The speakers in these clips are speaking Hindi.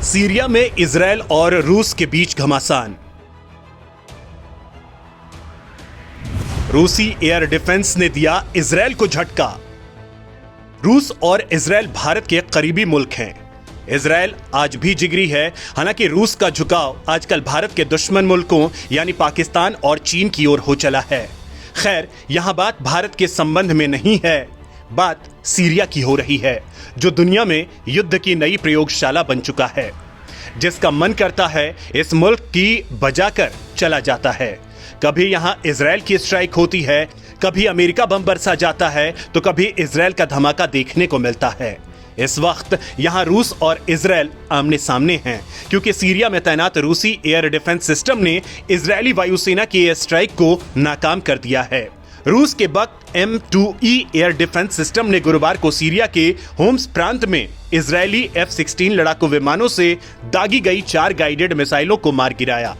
सीरिया में इजरायल और रूस के बीच घमासान। रूसी एयर डिफेंस ने दिया इजरायल को झटका। रूस और इजरायल भारत के करीबी मुल्क हैं। इजरायल आज भी जिगरी है, हालांकि रूस का झुकाव आजकल भारत के दुश्मन मुल्कों यानी पाकिस्तान और चीन की ओर हो चला है। खैर, यहां बात भारत के संबंध में नहीं है, बात सीरिया की हो रही है, जो दुनिया में युद्ध की नई प्रयोगशाला बन चुका है। जिसका मन करता है इस मुल्क की बजाकर चला जाता है। कभी यहां इजरायल की स्ट्राइक होती है, कभी अमेरिका बम बरसा जाता है, तो कभी इजरायल का धमाका देखने को मिलता है। इस वक्त यहां रूस और इजरायल आमने सामने हैं, क्योंकि सीरिया में तैनात रूसी एयर डिफेंस सिस्टम ने इजरायली वायुसेना की एयर स्ट्राइक को नाकाम कर दिया है। रूस के बक M2E एयर डिफेंस सिस्टम ने गुरुवार को सीरिया के होम्स प्रांत में इजरायली F-16 लड़ाकू विमानों से दागी गई 4 गाइडेड मिसाइलों को मार गिराया।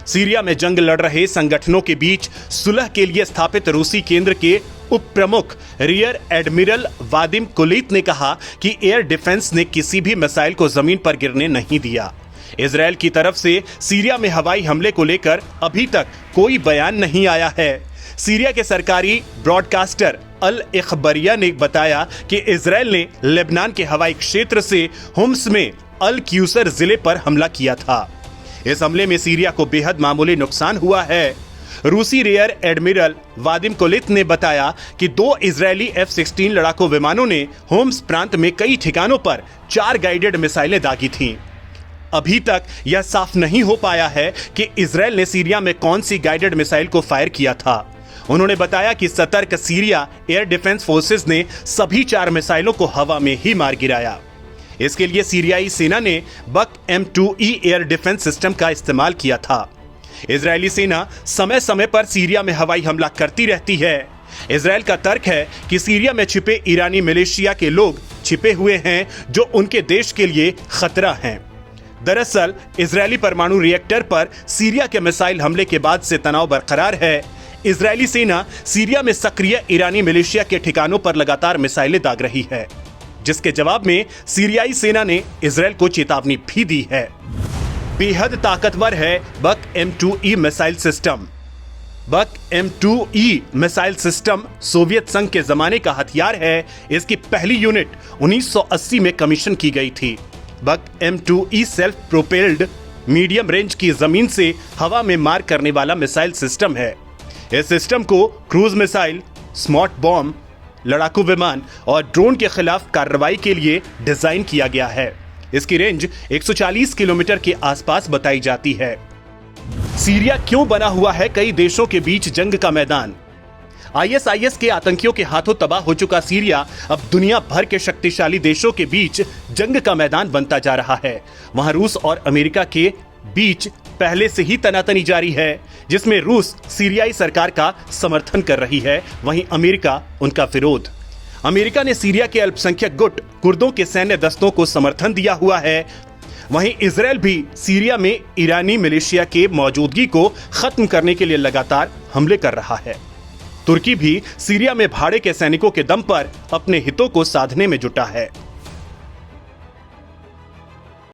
सीरिया में जंग लड़ रहे संगठनों के बीच सुलह के लिए स्थापित रूसी केंद्र के उप प्रमुख रियर एडमिरल वादिम कुलीत ने कहा कि एयर डिफेंस ने किसी भी मिसाइल को जमीन पर गिरने नहीं दिया। इजरायल की तरफ से सीरिया में हवाई हमले को लेकर अभी तक कोई बयान नहीं आया है। सीरिया के सरकारी ब्रॉडकास्टर अल इखबरिया ने बताया कि इजरायल ने लेबनान के हवाई क्षेत्र से होम्स में अल क्यूसर जिले पर हमला किया था। इस हमले में सीरिया को बेहद मामूली नुकसान हुआ है। रूसी रियर एडमिरल वादिम कुलित ने बताया कि 2 इजरायली F-16 लड़ाकू विमानों ने होम्स प्रांत में कई ठिकानों पर 4 गाइडेड मिसाइलें दागी थीं। अभी तक यह साफ नहीं हो पाया है कि इजरायल ने सीरिया में कौन सी गाइडेड मिसाइल को फायर किया था। उन्होंने बताया कि सतर्क सीरिया एयर डिफेंस फोर्सेस ने सभी 4 मिसाइलों को हवा में ही मार गिराया। इसके लिए सीरियाई सेना ने बक M2E एयर डिफेंस सिस्टम का इस्तेमाल किया था। इजरायली सेना समय समय पर सीरिया में हवाई हमला करती रहती है। इजरायल का तर्क है कि सीरिया में छिपे ईरानी मिलिशिया के लोग छिपे हुए हैं, जो उनके देश के लिए खतरा हैं। दरअसल इजरायली परमाणु रिएक्टर पर सीरिया के मिसाइल हमले के बाद से तनाव बरकरार है। इजरायली सेना सीरिया में सक्रिय ईरानी मिलिशिया के ठिकानों पर लगातार मिसाइलें दाग रही है, जिसके जवाब में सीरियाई सेना ने इजरायल को चेतावनी भी दी है। बेहद ताकतवर है बक M2E मिसाइल सिस्टम। बक M2E मिसाइल सिस्टम सोवियत संघ के जमाने का हथियार है। इसकी पहली यूनिट 1980 में कमीशन की गई थी। बक M2E self propelled medium range की जमीन से हवा में मार करने वाला मिसाइल सिस्टम है। इस सिस्टम को क्रूज मिसाइल, स्मार्ट बॉम्ब, लड़ाकू विमान और ड्रोन के खिलाफ कार्रवाई के लिए डिजाइन किया गया है। इसकी रेंज 140 किलोमीटर के आसपास बताई जाती है। सीरिया क्यों बना हुआ है कई देशों के बीच जंग का मैदान? ISIS के आतंकियों के हाथों तबाह हो चुका सीरिया अब दुनिया भर के शक्तिशाली देशों के बीच जंग का मैदान बनता जा रहा है। वहां रूस और अमेरिका के बीच पहले से ही तनातनी जारी है, जिसमें रूस सीरियाई सरकार का समर्थन कर रही है, वहीं अमेरिका उनका विरोध। अमेरिका ने सीरिया के अल्पसंख्यक गुट कुर्दों के सैन्य दस्तों को समर्थन दिया हुआ है। वहीं इजरायल भी सीरिया में ईरानी मिलिशिया के मौजूदगी को खत्म करने के लिए लगातार हमले कर रहा है। तुर्की भी सीरिया में भाड़े के सैनिकों के दम पर अपने हितों को साधने में जुटा है।